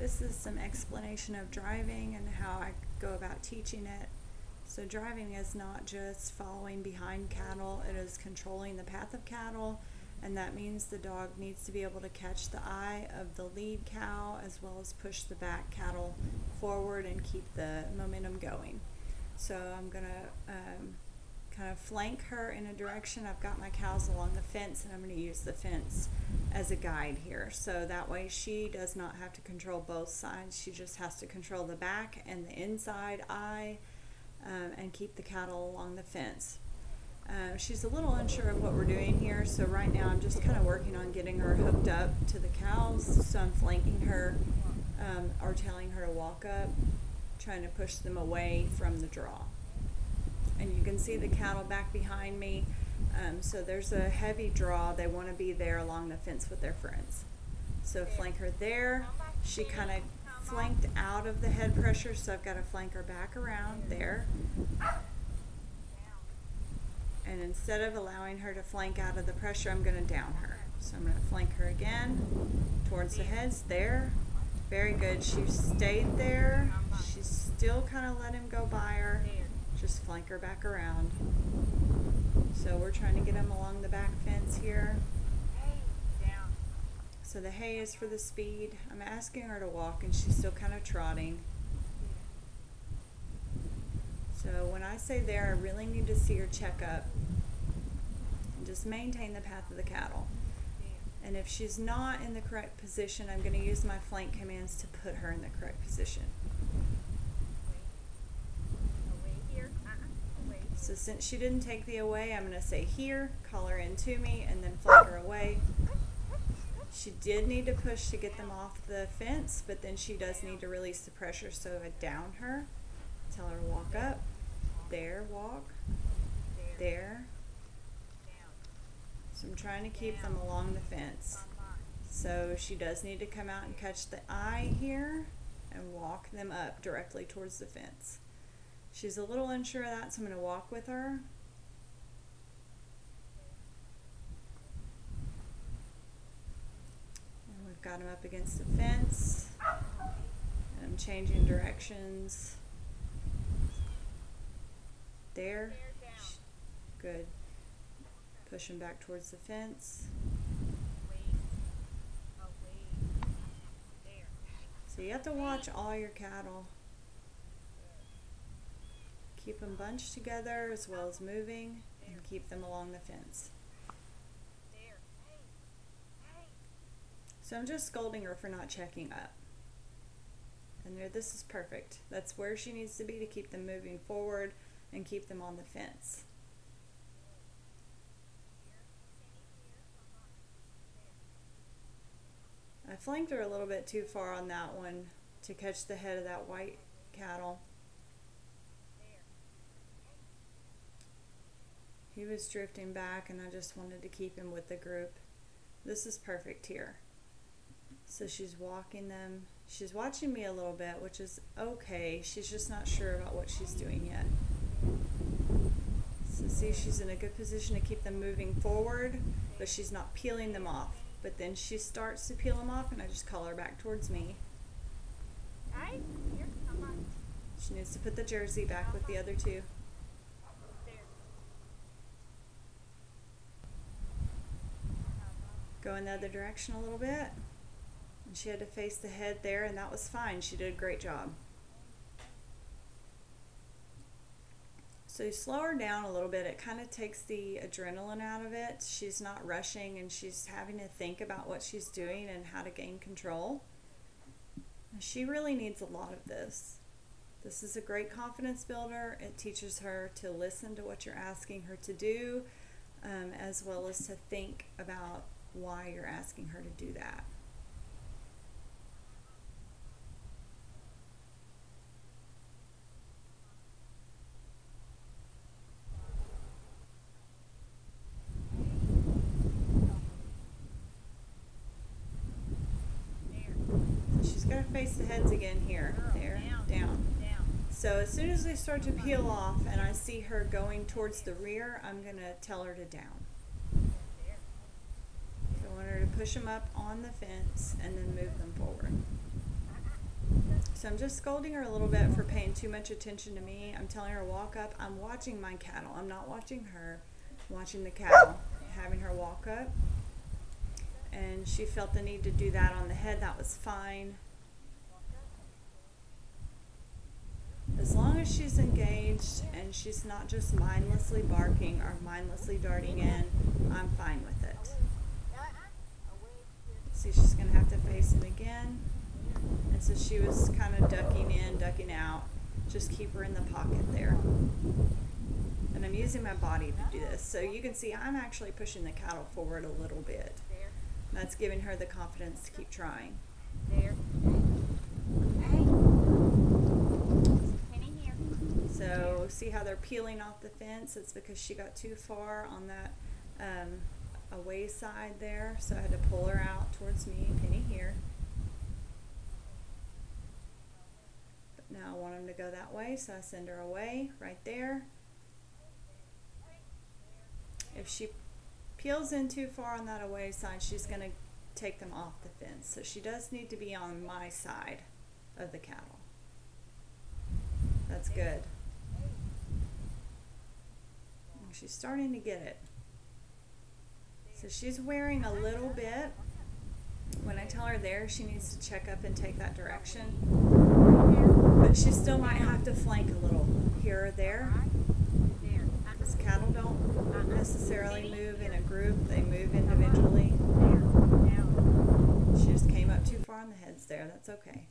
This is some explanation of driving and how I go about teaching it. So driving is not just following behind cattle, it is controlling the path of cattle, and that means the dog needs to be able to catch the eye of the lead cow as well as push the back cattle forward and keep the momentum going. So I'm going to kind of flank her in a direction. I've got my cows along the fence, and I'm going to use the fence as a guide here. So that way she does not have to control both sides. She just has to control the back and the inside eye and keep the cattle along the fence. She's a little unsure of what we're doing here, so right now I'm just kind of working on getting her hooked up to the cows. So I'm flanking her or telling her to walk up, trying to push them away from the draw. And you can see the cattle back behind me. So there's a heavy draw. They want to be there along the fence with their friends. So flank her there. She kind of flanked out of the head pressure, so I've got to flank her back around there. And instead of allowing her to flank out of the pressure, I'm going to down her. So I'm going to flank her again towards the heads there. Very good. She stayed there. She's still kind of let him go by her. Just flank her back around. So we're trying to get him along the back fence here. So the hay is for the speed. I'm asking her to walk and she's still kind of trotting. So when I say there, I really need to see her check up and just maintain the path of the cattle. And if she's not in the correct position, I'm going to use my flank commands to put her in the correct position. So since she didn't take the away, I'm going to say here, call her in to me, and then flank her away. She did need to push to get them off the fence, but then she does need to release the pressure, so I down her, tell her to walk up, there, walk, there. So I'm trying to keep them along the fence. So she does need to come out and catch the eye here and walk them up directly towards the fence. She's a little unsure of that, so I'm going to walk with her. And we've got him up against the fence. And I'm changing directions. There. Good. Push him back towards the fence. So you have to watch all your cattle. Keep them bunched together as well as moving, and keep them along the fence. So I'm just scolding her for not checking up. And there, this is perfect. That's where she needs to be to keep them moving forward and keep them on the fence. I flanked her a little bit too far on that one to catch the head of that white cattle. He was drifting back and I just wanted to keep him with the group. This is perfect here. So she's walking them. She's watching me a little bit, which is okay. She's just not sure about what she's doing yet. So see, she's in a good position to keep them moving forward, but she's not peeling them off. But then she starts to peel them off and I just call her back towards me. She needs to put the jersey back with the other two. Go in the other direction a little bit. And she had to face the head there, and that was fine. She did a great job. So you slow her down a little bit. It kind of takes the adrenaline out of it. She's not rushing, and she's having to think about what she's doing and how to gain control. She really needs a lot of this. This is a great confidence builder. It teaches her to listen to what you're asking her to do, as well as to think about why you're asking her to do that. She's got to face the heads again here. There, down. So as soon as they start to peel off and I see her going towards the rear, I'm going to tell her to down. I want her to push them up on the fence and then move them forward. So I'm just scolding her a little bit for paying too much attention to me. I'm telling her to walk up. I'm watching my cattle. I'm not watching her. I'm watching the cattle. Having her walk up. And she felt the need to do that on the head. That was fine. As long as she's engaged and she's not just mindlessly barking or mindlessly darting in, I'm fine with it. See, she's going to have to face him again. And so she was kind of ducking in, ducking out. Just keep her in the pocket there. And I'm using my body to do this. So you can see I'm actually pushing the cattle forward a little bit. That's giving her the confidence to keep trying. There. So see how they're peeling off the fence? It's because she got too far on that away side there. So I had to pull her out towards me. Penny here. But now I want them to go that way, so I send her away right there. If she peels in too far on that away side, she's going to take them off the fence. So she does need to be on my side of the cattle. That's good. She's starting to get it. So she's wearing a little bit. When I tell her there, she needs to check up and take that direction. But she still might have to flank a little here or there. Because cattle don't necessarily move in a group. They move individually. She just came up too far on the heads there. That's okay.